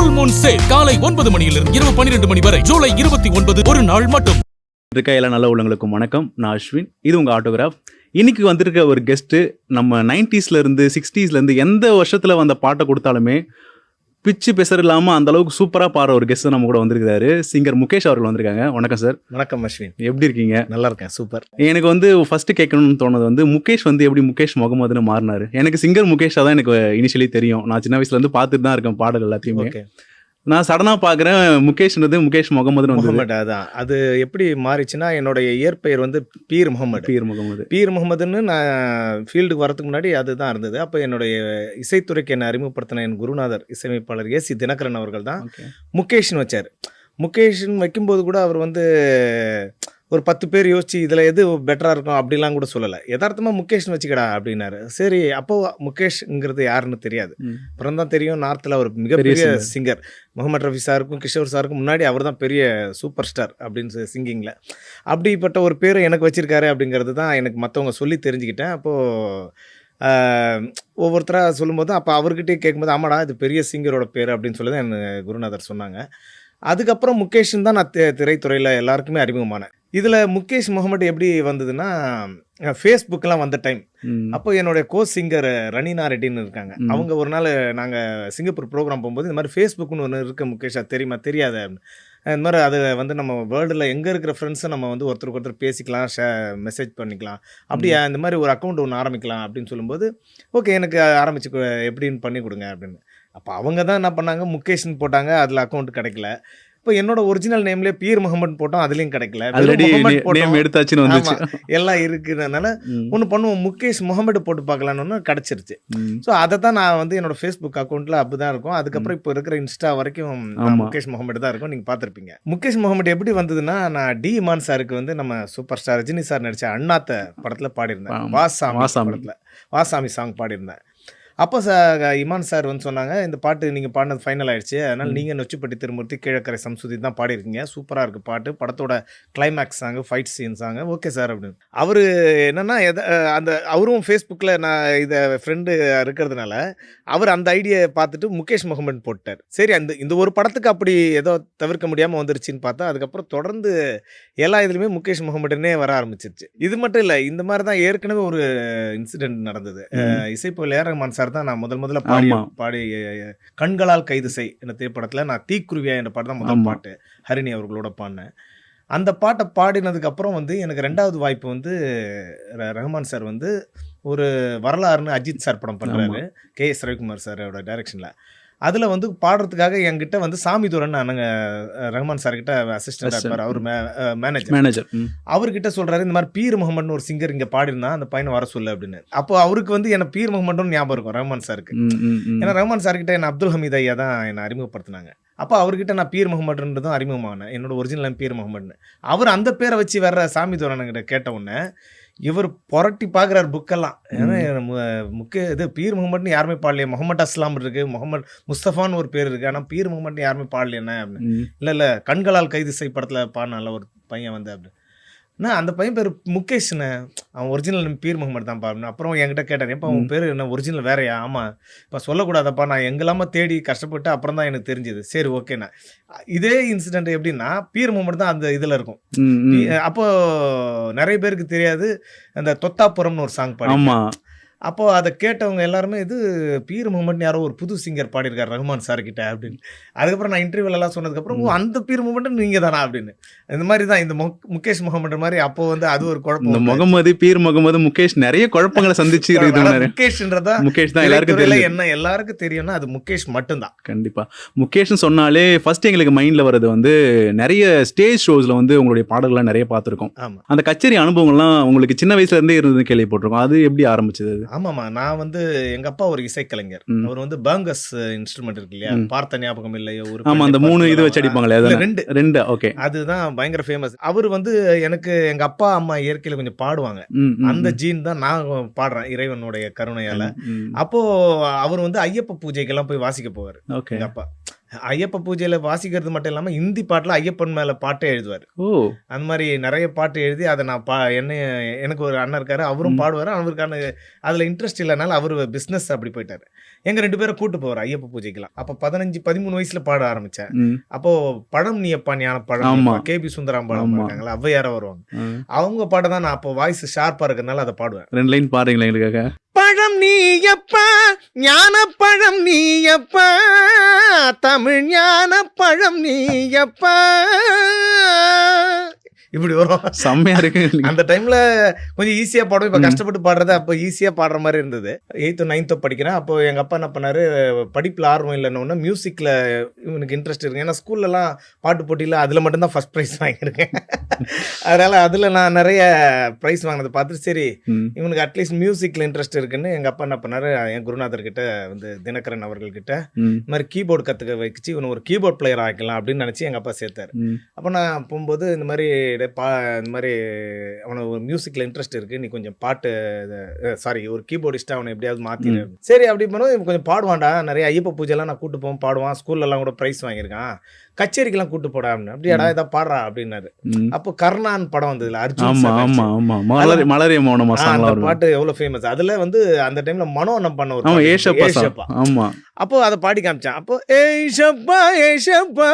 Full Moon sale காலை 9 மணியிலிருந்து இரவு 12 மணி வரை ஜூலை 29 ஒரு நாள் மட்டும். இருக்க எல்லா நல்ல உள்ளவங்களுக்கும் வணக்கம். நான் அஸ்வின், இது உங்கள் ஆட்டோகிராஃப். இன்னைக்கு வந்திருக்க ஒரு கெஸ்ட்டு நம்ம 90s இருந்து 60s இருந்து எந்த வருஷத்தில் வந்த பாட்டை கொடுத்தாலுமே பிச்சு பெசர் இல்லாமல் அந்த அளவுக்கு சூப்பராக பாடுற ஒரு கெஸ்ட் நம்ம கூட வந்திருக்காரு. சிங்கர் முகேஷ் அவர்கள் வந்திருக்காங்க. வணக்கம் சார். வணக்கம் அஸ்வின், எப்படி இருக்கீங்க? நல்லா இருக்கேன், சூப்பர். எனக்கு ஃபர்ஸ்ட் கேட்கணும்னு தோணுது முகேஷ் எப்படி முகேஷ் முகமதுன்னு மாறினாரு. எனக்கு சிங்கர் முகேஷாக தான் எனக்கு இனிஷியலி தெரியும். நான் சின்ன வயசுலேருந்து பார்த்துட்டு தான் இருக்கேன் பாடல் எல்லாத்தையுமே. நான் சடனாக பார்க்குறேன் முகேஷ்ன்றது முகேஷ் முகமதுன்னு வந்து. அதான் அது எப்படி மாறிச்சுன்னா, என்னுடைய இயற்பெயர் பீர் முகமது. பீர் முகமதுன்னு நான் ஃபீல்டுக்கு வரதுக்கு முன்னாடி அதுதான் இருந்தது. அப்போ என்னுடைய இசைத்துறைக்கு என்னை அறிமுகப்படுத்தின என் குருநாதர் இசையமைப்பாளர் ஏசி தினகரன் அவர்கள் தான் முகேஷ்னு வச்சார். முகேஷ்னு வைக்கும்போது கூட அவர் ஒரு 10 பேர் யோசிச்சு இதில் எது பெட்டராக இருக்கும் அப்படிலாம் கூட சொல்லலை. யதார்த்தமாக முகேஷ்னு வச்சுக்கடா அப்படின்னாரு. சரி, அப்போ முகேஷ்ங்கிறது யாருன்னு தெரியாது. அப்புறம் தான் தெரியும், நார்த்தில் அவர் மிகப்பெரிய சிங்கர். முகமது ரஃபி சாருக்கும் கிஷோர் சாருக்கும் முன்னாடி அவர் தான் பெரிய சூப்பர் ஸ்டார் அப்படின்னு சிங்கிங்கில். அப்படிப்பட்ட ஒரு பேர் எனக்கு வச்சுருக்காரு அப்படிங்கிறது தான் எனக்கு மற்றவங்க சொல்லி தெரிஞ்சுக்கிட்டேன். அப்போது ஒவ்வொருத்தராக சொல்லும்போது அப்போ அவர்கிட்டே கேட்கும்போது ஆமாடா இது பெரிய சிங்கரோட பேர் அப்படின்னு சொல்லி தான் என் குருநாதர் சொன்னாங்க. அதுக்கப்புறம் முகேஷ்ன்னு தான் நான் திரைத்துறையில் எல்லாருக்குமே அறிமுகமானேன். இதில் முகேஷ் முகமது எப்படி வந்ததுன்னா, ஃபேஸ்புக்கெலாம் வந்த டைம். அப்போ என்னுடைய சிங்கர் ரணினா ரெட்டின்னு இருக்காங்க. அவங்க ஒரு நாள் நாங்கள் சிங்கப்பூர் ப்ரோக்ராம் போகும்போது இந்த மாதிரி ஃபேஸ்புக்குன்னு ஒன்று இருக்குது முகேஷா, தெரியுமா? தெரியாது. இந்த மாதிரி அது நம்ம வேர்ல்டில் எங்கே இருக்கிற ஃப்ரெண்ட்ஸை நம்ம ஒருத்தருக்கு ஒருத்தர் பேசிக்கலாம், மெசேஜ் பண்ணிக்கலாம். அப்படியா இந்த மாதிரி ஒரு அக்கௌண்ட் ஒன்று ஆரம்பிக்கலாம் அப்படின்னு சொல்லும்போது, ஓகே எனக்கு ஆரம்பிச்சு எப்படின்னு பண்ணி கொடுங்க அப்படின்னு. அப்போ அவங்க தான் என்ன பண்ணாங்க, முகேஷ்னு போட்டாங்க. அதில் அக்கௌண்ட் கிடைக்கல. இப்போ என்னோட ஒரிஜினல் நேம்லேயே பீர் முகமது போட்டோம், அதுலேயும் கிடைக்கல. எல்லாம் இருக்குதுனால ஒன்று பண்ணுவோம், முகேஷ் முகமது போட்டு பார்க்கலான்னு கிடச்சிருச்சு. ஸோ அதை தான் நான் என்னோட ஃபேஸ்புக் அக்கௌண்ட்டில் அப்படி தான் இருக்கும். அதுக்கப்புறம் இப்போ இருக்கிற இன்ஸ்டா வரைக்கும் முகேஷ் முகமது தான் இருக்கும். நீங்கள் பார்த்துருப்பீங்க. முகேஷ் முகமது எப்படி வந்ததுன்னா, நான் டி இமான் சாருக்கு நம்ம சூப்பர் ஸ்டார் ரஜினி சார் நடித்த அண்ணாத்த படத்தில் பாடியிருந்தேன். வாசாமி படத்தில் வாசாமி சாங் பாடியிருந்தேன். அப்போ இமான் சார் சொன்னாங்க, இந்த பாட்டு நீங்கள் பாடினது ஃபைனல் ஆகிடுச்சு, அதனால் நீங்கள் நொச்சிப்பட்டி திருமூர்த்தி கீழக்கரை சம்சுதி தான் பாடியிருக்கீங்க, சூப்பராக இருக்குது பாட்டு, படத்தோட climax song, fight scene song, okay sir அப்படின்னு. அவர் என்னென்னா அவரும் ஃபேஸ்புக்கில் நான் இதை ஃப்ரெண்டு இருக்கிறதுனால அவர் அந்த ஐடியா பார்த்துட்டு முகேஷ் முகமது போட்டார். சரி, இந்த ஒரு படத்துக்கு அப்படி ஏதோ தவிர்க்க முடியாமல் வந்துருச்சுன்னு பார்த்தா, அதுக்கப்புறம் தொடர்ந்து எல்லா இதுலையுமே முகேஷ் முகமதுன்னே வர ஆரம்பிச்சிருச்சு. இது மட்டும் இல்லை, இந்த மாதிரி தான் ஏற்கனவே ஒரு இன்சிடென்ட் நடந்தது. இசைப்புயல் ஏஆர் ரஹ்மான் சார் தான் நான் முதல்ல பாடி கண்களால் கைது செய் என்ற திரைப்படத்தில் நான் தீக்குருவியா என்ற பாட்டு தான் முதல் பாட்டு ஹரிணி அவர்களோட பாடினேன். அந்த பாட்டை பாடினதுக்கு அப்புறம் எனக்கு 2வது வாய்ப்பு ரஹ்மான் சார் ஒரு வரலாறுன்னு அஜித் சார் படம் பண்ணுறாரு, KS ரவிக்குமார் சாரோட டைரக்ஷனில். அதில் பாடுறதுக்காக என்கிட்ட சாமி தூரன் ரஹ்மான் சார்கிட்ட அசிஸ்டண்டாக இருப்பார், அவர் மேனேஜர். அவர்கிட்ட சொல்கிறாரு, இந்த மாதிரி பீர் முகமதுன்னு ஒரு சிங்கர் இங்கே பாடிருந்தா அந்த பையனை வர சொல்லு அப்படின்னு. அப்போ அவருக்கு என்ன பீர் முகமதுன்னு ஞாபகம் இருக்கும் ரஹ்மான் சாருக்கு. ஏன்னா ரஹ்மான் சார்கிட்ட என்ன அப்துல் ஹமீத் ஐயா தான் என்னை அறிமுகப்படுத்தினாங்க. அப்போ அவர்கிட்ட நான் பீர் முகமதுன்றதும் அறிமுகமானேன். என்னோட ஒரிஜினல் நேம் பீர் முகமதுன்னு. அவர் அந்த பேரை வச்சு வர்ற சாமி தூரன்கிட்ட கேட்ட உடனே இவர் புரட்டி பார்க்குறாரு புக்கெல்லாம். ஏன்னா இது பீர் முகமதுன்னு யாருமே பாடலையே, முகமது அஸ்லாம் இருக்குது, முகமது முஸ்தஃபான்னு ஒரு பேர் இருக்குது, ஆனால் பீர் முகமதுன்னு யாருமே பாடல என்ன அப்படின்னு. இல்லை கண்களால் கைது செய் படத்தில் பாடினால ஒரு பையன் அப்படி. அந்த பையன் பேர் முகேஷ்னு, அவன் ஒரிஜினல் பீர் முகமது தான் பாருன்னு. அப்புறம் என்கிட்ட கேட்டார், எப்போ அவன் பேர் என்ன ஒரிஜினல் வேறையா? ஆமாம், இப்போ சொல்லக்கூடாதப்பா, நான் எங்கெல்லாம தேடி கஷ்டப்பட்டு அப்புறம் தான் எனக்கு தெரிஞ்சது. சரி ஓகேண்ணா. இதே இன்சிடென்ட் எப்படின்னா, பீர் முகமது தான் அந்த இதில் இருக்கும். அப்போது நிறைய பேருக்கு தெரியாது, அந்த தொத்தாப்புறம்னு ஒரு சாங் பாடி. அப்போது அதை கேட்டவங்க எல்லாருமே இது பீர் முகமதுன்னு யாரோ ஒரு புது சிங்கர் பாடியிருக்காரு ரஹ்மான் சார்கிட்ட அப்படின்னு. அதுக்கப்புறம் நான் இன்டர்வியூலாம் சொன்னதுக்கப்புறம் அந்த பீர் முகமது நீங்கள் தானா அப்படின்னு. இந்த மாதிரி தான் இந்த முகேஷ் முகமது மாதிரி அப்போ அது ஒரு குழப்பம். முகமது பீர் முகமது முகேஷ் நிறைய குழப்பங்களை சந்திச்சு முகேஷ்ன்றதா முகேஷ் தான் எல்லாருக்கும் தெரியல. என்ன எல்லாருக்கும் தெரியும்னா அது முகேஷ் மட்டும்தான். கண்டிப்பாக முகேஷ்னு சொன்னாலே ஃபர்ஸ்ட் எங்களுக்கு மைண்டில் வர்றது நிறைய ஸ்டேஜ் ஷோஸில் உங்களுடைய பாடல்கள்லாம் நிறைய பார்த்துருக்கோம். அந்த கச்சேரி அனுபவங்கள்லாம் உங்களுக்கு சின்ன வயசுலேருந்தே இருந்து கேள்விப்பட்டிருக்கோம். அது எப்படி ஆரம்பிச்சது? ஆமாம்மா, நான் எங்கள் அப்பா ஒரு இசைக்கலைஞர். அவர் பேங்கஸ் இன்ஸ்ட்ருமெண்ட் இருக்கு இல்லையா, பார்த்த ஞாபகம் இல்லையோ, ஒரு அந்த 3 இது வச்சு அடிப்பாங்களே, 2 ஓகே, அதுதான் பயங்கர ஃபேமஸ். அவர் எனக்கு எங்கள் அப்பா அம்மா இயற்கையில் கொஞ்சம் பாடுவாங்க, அந்த ஜீன் தான் நான் பாடுறேன் இறைவனுடைய கருணையால். அப்போது அவர் ஐயப்ப பூஜைக்கெல்லாம் போய் வாசிக்க போவார் எங்கள் அப்பா. ஐயப்ப பூஜையில வாசிக்கிறது மட்டும் இல்லாம ஹிந்தி பாட்டுல ஐயப்பன் மேல பாட்டே எழுதுவாரு. ஓ! அந்த மாதிரி நிறைய பாட்டு எழுதி அதை நான் எனக்கு ஒரு அண்ணன் இருக்காரு, அவரும் பாடுவாரு. அவருக்கான அதுல இன்ட்ரெஸ்ட் இல்லைனால அவரு பிசினஸ் அப்படி போயிட்டாரு. எங்க 2 பேரும் கூட்டு போவார் ஐயப்ப பூஜைக்கெல்லாம். அப்ப 15-13 வயசுல பாட ஆரம்பிச்சேன். ம். அப்போ பழம் நீயப்பா ஞான பழம் ஆமா. கேபி சுந்தராம்பாளம் ஆமா. இருக்காங்களா, ஔவையாரா வருவாங்க. ம். அவங்க பாட தான் நான் அப்போ வாய்ஸ் ஷார்ப்பா இருக்கிறதுனால அதை பாடுவேன். 2 லைன் பாடுறீங்களா எங்களுக்காக? பழம் நீயப்பா ஞான பழம் நீயப்பா, தமிழ் ஞான பழம் நீயப்பா, இப்படி வரும். செம்மையா இருக்கு. அந்த டைம்ல கொஞ்சம் ஈஸியா பாடுவோம். இப்ப கஷ்டப்பட்டு பாடுறது அப்போ ஈஸியா பாடுற மாதிரி இருந்தது. 8th 9th படிக்கிறேன். அப்போ எங்க அப்பா என்ன பண்ணாரு, படிப்புல ஆர்வம் இல்லைன்னு மியூசிக்ல இவனுக்கு இன்ட்ரெஸ்ட் இருக்கு. ஏன்னா ஸ்கூல்ல எல்லாம் பாட்டு போட்டியில அதுல மட்டும்தான் ஃபர்ஸ்ட் ப்ரைஸ் வாங்கியிருக்கேன். அதனால அதுல நான் நிறைய ப்ரைஸ் வாங்கினதை பார்த்துட்டு சரி ம். இவனுக்கு அட்லீஸ்ட் மியூசிக்ல இன்ட்ரெஸ்ட் இருக்குன்னு எங்க அப்பா என்ன பண்ணாரு, என் குருநாதர் கிட்ட வந்து தினகரன் அவர்கள்கிட்ட ம். இந்த மாதிரி கீபோர்டு கத்துக்க வச்சு இவனை ஒரு கீபோர்ட் பிளேயர் ஆக்கலாம் அப்படின்னு நினைச்சு எங்க அப்பா சேர்த்தாரு. ம். அப்போ நான் போகும்போது இந்த மாதிரி இந்த மாதிரி அவனுக்கு ஒரு மியூசிக்கில் இன்ட்ரெஸ்ட் இருக்குது, நீ கொஞ்சம் பாட்டு சாரி ஒரு கீபோர்டிஸ்ட்டாக அவனை எப்படியாவது மாற்றிடு. சரி அப்படி பண்ணுவோம். இவன் கொஞ்சம் பாடுவான்டா, நிறைய ஐயப்ப பூஜைலாம் நான் கூட்டு போவோம், பாடுவான், ஸ்கூல்லலாம் கூட ப்ரைஸ் வாங்கியிருக்கான், கச்சேரிக்கெல்லாம் கூட்டு போடா அப்படின்னு. அப்படியாடா இதை பாடுறா அப்படின்னாரு. ம். அப்போ கர்ணான் படம் வந்ததுல அர்ஜுன் ஆமா சார் ஆமா நடிச்ச. ஆமா மலரே மௌனமா அந்த சாங்லாம் வரும். பாட்டு எவ்வளோ ஃபேமஸ். அதில் வந்து அந்த டைமில் மனோனம் பண்ண ஒரு ஆமா பாட்டு, ஏஷப்பா ஏஷப்பா. ஆமா. அப்போ அதை பாடி காமிச்சான். அப்போ ஏஷப்பா ஏஷப்பா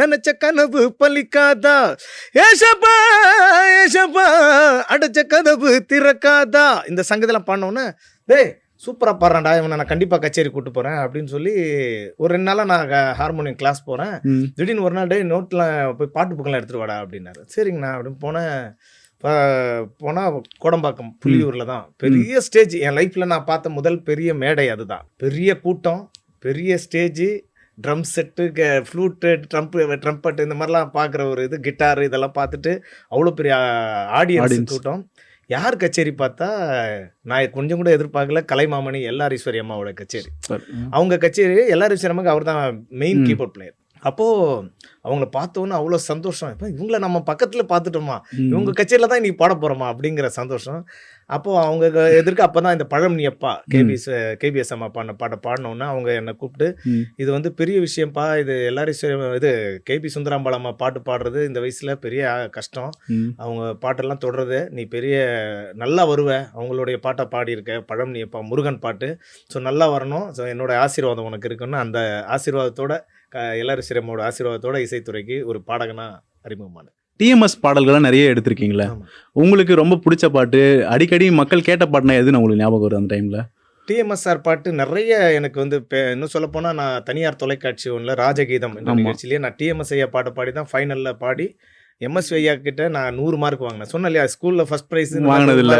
நினைச்ச கனவு பலிக்காதா, ஏஷப்பா ஏஷப்பா அடைச்ச கதவு திறக்காதா, இந்த சங்கீதெல்லாம் பாடினோன்னே டேய் சூப்பராக பாடுறான்டா, இவனை நான் கண்டிப்பாக கச்சேரி கூட்டு போகிறேன் அப்படின்னு சொல்லி ஒரு 2 நாளாக நான் ஹார்மோனியம் கிளாஸ் போகிறேன். ம். திடீர்னு ஒரு நாள் டே நோட்டில் போய் பாட்டு புக்கெல்லாம் எடுத்துகிட்டு வாடா அப்படின்னாரு. சரிங்கண்ணா அப்படின்னு போனால் கோடம்பாக்கம் புலியூரில் தான் பெரிய ஸ்டேஜ். என் லைஃப்பில் நான் பார்த்த முதல் பெரிய மேடை அதுதான். பெரிய கூட்டம், பெரிய stage, drum set, flute, trumpet இந்த மாதிரிலாம் பார்க்குற ஒரு இது, கிட்டார் இதெல்லாம் பார்த்துட்டு அவ்வளோ பெரிய ஆடியன்ஸ் கூட்டம். யார் கச்சேரி பார்த்தா நான் கொஞ்சம் கூட எதிர்பார்க்கல, கலைமாமணி எல்லாரீஸ்வரி அம்மாவோட கச்சேரி. அவங்க கச்சேரி எல்லாரீஸ்வரி அம்மாவுக்கு அவர் தான் மெயின் கீபோர்ட் பிளேயர். அப்போது அவங்கள பார்த்தோன்னு அவ்வளோ சந்தோஷம். இப்போ இவங்கள நம்ம பக்கத்தில் பார்த்துட்டோமா, இவங்க கச்சேரியில் தான் இன்றைக்கி பாட போகிறோமா அப்படிங்கிற சந்தோஷம். அப்போது அவங்க எதிர்க்க அப்போ தான் இந்த பழம் நீயப்பா கேபிஎஸ் அம்மா பாட்டை பாடினோன்னா அவங்க என்னை கூப்பிட்டு இது வந்து பெரிய விஷயம்ப்பா, இது எல்லாரும் இது கேபி சுந்தராம்பாள் அம்மா பாட்டு பாடுறது இந்த வயசில் பெரிய கஷ்டம், அவங்க பாட்டெல்லாம் தொடர்றது, நீ பெரிய நல்லா வருவ, அவங்களுடைய பாட்டை பாடியிருக்க பழம் நீயப்பா முருகன் பாட்டு, ஸோ நல்லா வரணும், ஸோ என்னோட ஆசீர்வாதம் உனக்கு இருக்குன்னு அந்த ஆசீர்வாதத்தோட எல்லாரும் சிரமோட ஆசீர்வாதத்தோட இசைத்துறைக்கு ஒரு பாடகனா அறிமுகமான. டிஎம்எஸ் பாடல்கள்லாம் நிறைய எடுத்திருக்கீங்களா? உங்களுக்கு ரொம்ப பிடிச்ச பாட்டு, அடிக்கடி மக்கள் கேட்ட பாட்டுனா எதுன்னு உங்களுக்கு ஞாபகம் வரும் அந்த டைம்ல? டிஎம்எஸ்ஆர் பாட்டு நிறைய எனக்கு வந்து இன்னும் சொல்ல போனால் நான் தனியார் தொலைக்காட்சி ஒன்றில் ராஜகீதம் என்ற நிகழ்ச்சியிலேயே நான் டிஎம்எஸ் ஐயா பாட்டு பாடி தான் ஃபைனலில் பாடி எம்எஸ் ஐயா கிட்ட நான் 100 மார்க் வாங்கினேன். சொன்னேன் இல்லையா ஸ்கூலில் ஃபர்ஸ்ட் ப்ரைஸ் வாங்கினதில்ல,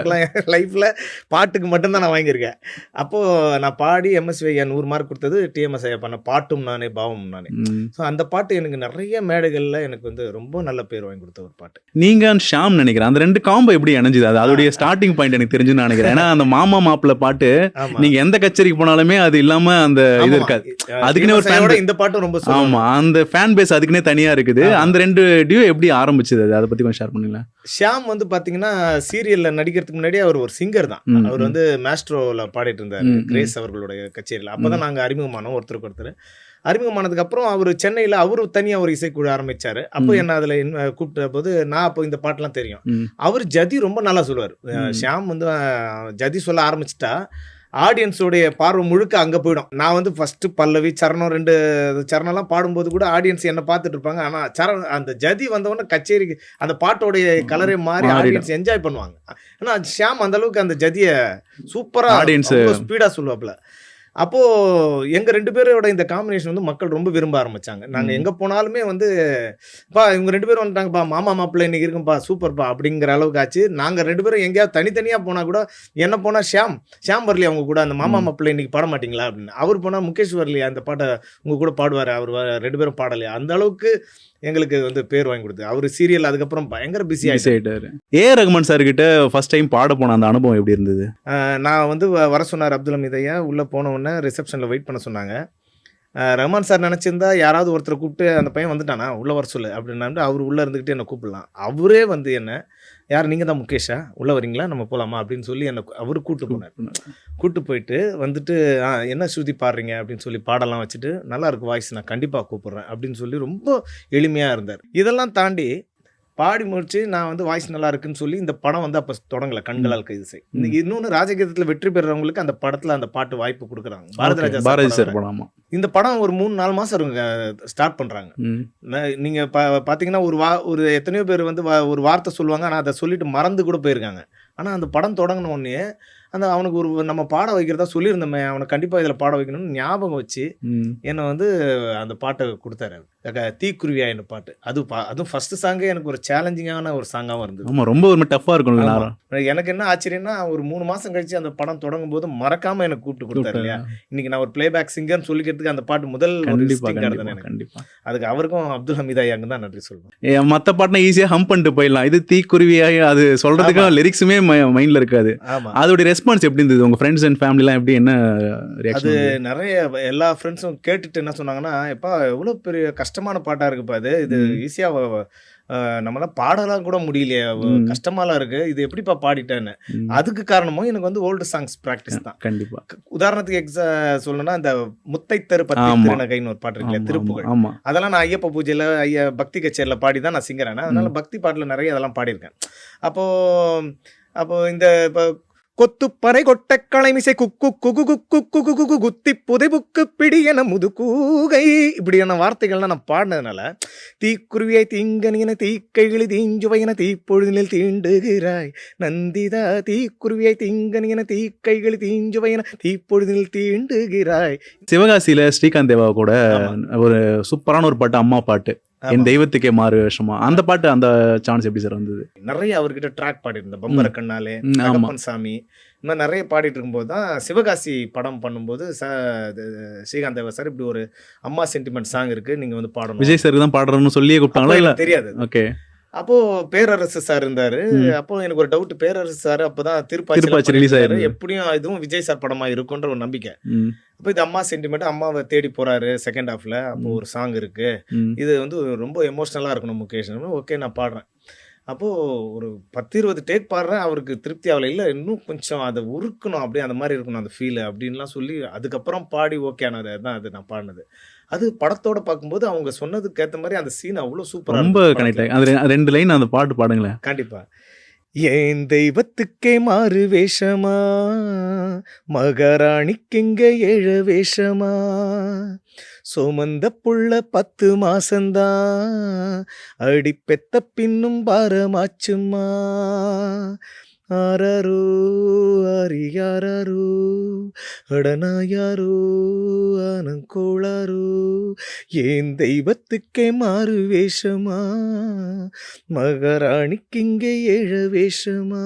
லைஃப்பில் பாட்டுக்கு மட்டும்தான் நான் வாங்கியிருக்கேன். அப்போது நான் பாடி எம்எஸ் ஐயா 100 மார்க் கொடுத்தது டிஎம்எஸ் ஐயா பண்ண பாட்டும் நானே பாவம் நானே. ஸோ அந்த பாட்டு எனக்கு நிறைய மேடைகளில் எனக்கு வந்து ரொம்ப நல்ல பேர் வாங்கி கொடுத்த ஒரு பாட்டு. நீங்க ஷாம் நினைக்கிறேன் அந்த 2 காம்போ எப்படி இணைஞ்சுது? அது அதோடைய ஸ்டார்டிங் பாயிண்ட் எனக்கு தெரிஞ்சுன்னு நினைக்கிறேன். ஏன்னா அந்த மாமா மாப்பிள்ள பாட்டு நீங்க எந்த கச்சேரிக்கு போனாலுமே அது இல்லாம அந்த இது இருக்காது, அதுக்குன்னே ஒரு ஃபேன். இந்த பாட்டும் ரொம்ப ஆமா, அந்த ஃபேன் பேஸ் அதுக்குன்னே தனியா இருக்குது. அந்த 2 டியூ எப்படி ஆரம்பிச்சது, அதை பத்தி கொஞ்சம் ஷேர் பண்ணுங்களா? ஷியாம் வந்து பாத்தீங்கன்னா சீரியல்ல நடிக்கிறதுக்கு முன்னாடி அவர் ஒரு சிங்கர் தான். அவர் வந்து மேஸ்ட்ரோல பாடிட்டு இருந்தாரு கிரேஸ் அவர்களுடைய கச்சேரியில். அப்பதான் நாங்க அறிமுகமானோம் ஒருத்தருக்கு ஒருத்தர். அறிமுகமானதுக்கு அப்புறம் அவர் சென்னையில அவரு தனியா ஒரு இசைக்குழு ஆரம்பிச்சாரு. அப்போ என்ன அதுல கூப்பிட்ட போது நான் அப்போ இந்த பாட்டுலாம் தெரியும். அவர் ஜதி ரொம்ப நல்லா சொல்லுவார். ஷியாம் வந்து ஜதி சொல்ல ஆரம்பிச்சுட்டா ஆடியன்ஸோடைய பார்வை முழுக்க அங்கே போயிடும். நான் வந்து ஃபஸ்ட்டு பல்லவி சரணம் 2 சரணம்லாம் பாடும்போது கூட ஆடியன்ஸ் என்னை பார்த்துட்டு இருப்பாங்க. ஆனால் அந்த ஜதி வந்தவொடனே கச்சேரிக்கு அந்த பாட்டோடைய கலரே மாறி ஆடியன்ஸ் என்ஜாய் பண்ணுவாங்க. ஆனால் ஷியாம் அந்த அளவுக்கு அந்த ஜதியை சூப்பராக ஆடியன்ஸ் ஸ்பீடாக சொல்லுவாப்புல. அப்போது எங்கள் 2 பேரோட இந்த காம்பினேஷன் வந்து மக்கள் ரொம்ப விரும்ப ஆரம்பித்தாங்க. நாங்கள் எங்கே போனாலுமே வந்து பா இவங்க 2 பேரும் வந்துட்டாங்கப்பா, மாமா மாப்பிள்ளை இன்றைக்கி இருக்குப்பா சூப்பர்ப்பா அப்படிங்கிற அளவுக்கு ஆச்சு. நாங்கள் 2 பேரும் எங்கேயாவது தனித்தனியாக போனால் கூட என்ன போனால் ஷியாம் வரலையா அவங்க கூட அந்த மாமா மாப்பிள்ளை இன்றைக்கி பாட மாட்டிங்களா அப்படின்னு. அவர் போனால் முகேஷ் வரலையா அந்த பாட்டை உங்கள் கூட பாடுவார், அவர் 2 பேரும் பாடலையா. அந்த அளவுக்கு எங்களுக்கு வந்து பேர் வாங்கி கொடுத்து அவர் சீரியல் அதுக்கப்புறம் பயங்கர பிஸி ஆகிட்டாரு. ரகுமான் சார் கிட்ட ஃபர்ஸ்ட் டைம் பாட போன அந்த அனுபவம் எப்படி இருந்தது? நான் வந்து வர சொன்னார் அப்துல் ஹமீத் ஐயா. உள்ளே போனவுடனே ரிசப்ஷனில் வெயிட் பண்ண சொன்னாங்க. ரஹ்மான் சார் நினச்சிருந்தா யாராவது ஒருத்தரை கூப்பிட்டு அந்த பையன் வந்துட்டானா உள்ளே வர சொல்லு அப்படின்னா அவர் உள்ளே இருந்துக்கிட்டு என்னை கூப்பிடலாம். அவரே வந்து என்ன யார் நீங்கள் தான் முகேஷா உள்ளே வரீங்களா நம்ம போகலாமா அப்படின்னு சொல்லி என்னை அவர் கூப்பிட்டு போனார். கூப்பிட்டு போயிட்டு வந்துட்டு என்ன ஸ்ருதி பாடுறீங்க அப்படின்னு சொல்லி பாடலாம் வச்சுட்டு, நல்லா இருக்கு வாய்ஸ், நான் கண்டிப்பாக கூப்பிட்றேன் அப்படின்னு சொல்லி ரொம்ப எளிமையாக இருந்தார். இதெல்லாம் தாண்டி பாடி முடிச்சு நான் வந்து வாய்ஸ் நல்லா இருக்குன்னு சொல்லி இந்த படம் வந்து அப்போ தொடங்கலை, கண்களால் கைது செய். இன்னொன்று ராஜகீதத்தில் வெற்றி பெறுறவங்களுக்கு அந்த படத்தில் அந்த பாட்டு வாய்ப்பு கொடுக்குறாங்க. பாரதி சார் படம். இந்த படம் ஒரு 3-4 மாதம் ஸ்டார்ட் பண்ணுறாங்க. நீங்கள் பார்த்தீங்கன்னா ஒரு எத்தனையோ பேர் வந்து ஒரு வார்த்தை சொல்லுவாங்க, ஆனால் அதை சொல்லிட்டு மறந்து கூட போயிருக்காங்க. ஆனால் அந்த படம் தொடங்கின உடனே அவனுக்கு நம்ம பாட வைக்கிறதா சொல்லியிருந்தோமே, அவனை கண்டிப்பாக இதில் பாட வைக்கணும்னு ஞாபகம் வச்சு என்னை வந்து அந்த பாட்டை கொடுத்தாரு. தீக்குருவியா என்ன பாட்டு, அதுவும் ஃபர்ஸ்ட் சாங்கே எனக்கு ஒரு சேலஞ்சிங்கான ஒரு சாங்காகவும் இருந்தது. ரொம்ப ஒரு டஃப்பாக இருக்கும். எனக்கு என்ன ஆச்சரியம்னா, ஒரு 3 மாதம் கழிச்சு அந்த படம் தொடங்கும் போது மறக்காமல் எனக்கு கூப்பிட்டு கொடுத்தாரு இல்லையா. இன்னைக்கு நான் ஒரு பிளேபேக் சிங்கர்னு சொல்லிக்கிறதுக்கு அந்த பாட்டு முதல் கண்டிப்பாக. அதுக்கு அவருக்கும் அப்துல் ஹமீத் ஐயாங்க தான் நன்றி சொல்லுவேன். மற்ற பாட்டுனா ஈஸியாக ஹம் பண்ணிட்டு போயிடலாம், இது தீக்குருவியாய் அது சொல்றதுக்கு லிரிக்ஸுமே மைண்ட்ல இருக்காது. அதோட ரெஸ்பான்ஸ் எப்படி இருந்தது? உங்க ஃப்ரெண்ட்ஸ் அண்ட் ஃபேமிலிலாம் எப்படி, என்ன ரியாக்ஷன்? அது நிறைய எல்லா ஃப்ரெண்ட்ஸும் கேட்டுட்டு என்ன சொன்னாங்கன்னா, எப்பா எவ்வளோ பெரிய கஷ்டமான பாட்டாக இருக்குப்பா, இது ஈஸியாக நம்மளாம் பாடலாம் கூட முடியலையே, கஷ்டமாலாம் இருக்கு, இது எப்படிப்பா பாடிட்டேன்னு. அதுக்கு காரணமும் எனக்கு வந்து ஓல்டு சாங்ஸ் ப்ராக்டிஸ் தான். கண்டிப்பா. உதாரணத்துக்கு சொல்லணும்னா, இந்த முத்தைத்தரு பத்தி திருநகைன்னு ஒரு பாட்டு இருக்குல்ல, திருப்புகழ், அதெல்லாம் நான் ஐயப்ப பூஜையில பக்தி கச்சேரியில் பாடி தான் நான் சிங்கரானேன். அதனால பக்தி பாட்டில் நிறைய அதெல்லாம் பாடியிருக்கேன். அப்போ இந்த கொத்துப்பறை கொட்ட களைமிசை குக்கு குகு குக்கு குகு குகு குத்தி புதைபுக்கு பிடியன முதுகூகை இப்படியான வார்த்தைகள்லாம் நான் பாடினதுனால, தீக்குருவியை தீங்கனியன தீக்கைகளி தீஞ்சுவையன தீப்பொழுதினில் தீண்டுகிறாய் நந்திதா, தீக்குருவியை தீங்கனியன தீக்கைகளி தீஞ்சுவையன தீப்பொழுதினில் தீண்டுகிறாய். சிவகாசியில ஸ்ரீகாந்த் தேவா கூட ஒரு சூப்பரான ஒரு பாட்டு, அம்மா பாட்டு, என் தெய்வத்துக்கே மாறு வேஷமா, அந்த பாட்டு அந்த சான்ஸ் எப்படி சார் வந்தது? நிறைய அவர்கிட்ட ட்ராக் பாடிருந்தேன். பம்பர கண்ணாலே, சாமி, இந்த மாதிரி நிறைய பாடிட்டு இருக்கும்போது தான் சிவகாசி படம் பண்ணும்போது ஸ்ரீகாந்த் தேவா சார் இப்படி ஒரு அம்மா சென்டிமெண்ட் சாங் இருக்கு, நீங்க வந்து பாடணும், விஜய் சார் தான் பாடுறோம்னு சொல்லியே கூப்பிட்டாங்களா? இல்ல தெரியாது. ஓகே. அப்போ பேரரசு சார் இருந்தாரு. அப்போ எனக்கு ஒரு டவுட், பேரரசு சார் அப்பதான் திருப்பாச்சி ரிலீஸ் ஆயிரு, எப்படியும் இதுவும் விஜய் சார் படமா இருக்குன்ற ஒரு நம்பிக்கை. அப்போ இது அம்மா சென்டிமெண்ட், அம்மாவை தேடி போறாரு செகண்ட் ஹாஃப்ல. அப்போ ஒரு சாங் இருக்கு, இது வந்து ரொம்ப எமோஷனலா இருக்கணும் முகேஷ். ஓகே நான் பாடுறேன். அப்போது ஒரு 10-20 டேக் பாடுறேன், அவருக்கு திருப்தி ஆகலை. இல்லை இன்னும் கொஞ்சம் அதை உருக்கணும், அப்படியே அந்த மாதிரி இருக்கணும் அந்த ஃபீலு அப்படின்லாம் சொல்லி அதுக்கப்புறம் பாடி ஓகே ஆனது தான் அது நான் பாடினது. அது படத்தோட பார்க்கும்போது அவங்க சொன்னதுக்கு ஏற்ற மாதிரி அந்த சீன் அவ்வளோ சூப்பராக, ரொம்ப கனெக்ட் ஆகி. அது 2 லைன் அந்த பாட்டு பாடுங்களேன். கண்டிப்பாக. ஏன் தெய்வத்துக்கே மாறு வேஷமா, மகாராணிக்கெங்க 7 வேஷமா, சுமந்த புள்ள 10 மாசந்தான், அடி பெத்த பின்னும் பாரமாச்சுமா, ஆராரோ அரியாரோ அடனாயாரோ ஆனங்கோளாரோ, ஏன் தெய்வத்துக்கே மாறு வேஷமா, மகாராணிக்கு இங்கே 7 வேஷமா.